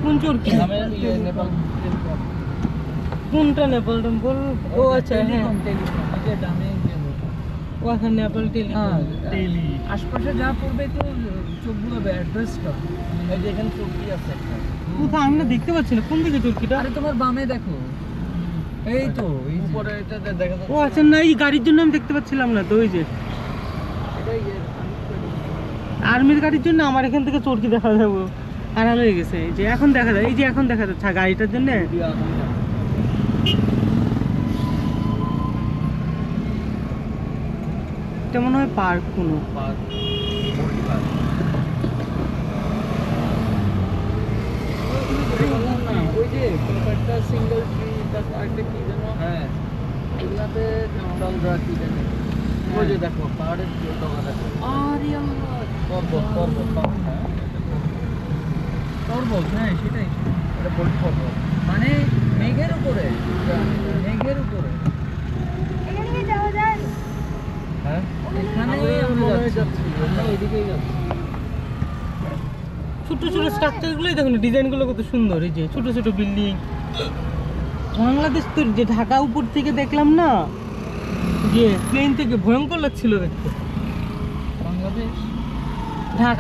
কোন চরকি? কোনটা নেপাল টেম্পল? ও আচ্ছা, হ্যাঁ ওখানে নেপাল টেলি। আশপাশে যা পড়বে তো চোখ বুলাবে অ্যাড্রেসটা। এই যে এখানে চরকি আছে একটা। কোথায় আমি না দেখতে পাচ্ছি না, কোন দিকে চরকিটা? আরে তোমার বামে দেখো, এই তো উপরে এটা দেখা যাচ্ছে। ও আচ্ছা, না এই গাড়ির জন্য আমি দেখতে পাচ্ছিলাম না তো। ওই যে আর্মির গাড়ির জন্য আমার এখান থেকে চরকি দেখা যাবো আড়াল হয়ে গেছে। এই যে এখন দেখা যায়, এই যে এখন দেখা যাচ্ছে গাড়িটার জন্য। এটা মনে হয় পার্ক কোনো। ওই যে একটা সিঙ্গেল ট্রি, তারপর একটা কি যেন, হ্যাঁ এগুলাতে জঙ্গলরা কি জানে। ওই যে দেখো পাহাড়ের ডগা দেখো। আরে আল্লাহ, পর্বত, হ্যাঁ সেটাই। এটা বড় পর্বত, মানে মেঘের উপরে, মেঘের উপরে। এখানে যাওয়া যায়? হ্যাঁ এখানে আমরা যাচ্ছি, আমরা ওইদিকেই যাচ্ছি। ছোট ছোট স্ট্রাকচার গুলোই দেখুন, ডিজাইন গুলো কত সুন্দর। এই যে ছোট ছোট বিল্ডিং। বাংলাদেশ তো যে ঢাকা উপর থেকে দেখলাম না, যে প্লেন থেকে ভয়ঙ্কর লাগছিল দেখতে। বাংলাদেশ ঢাকা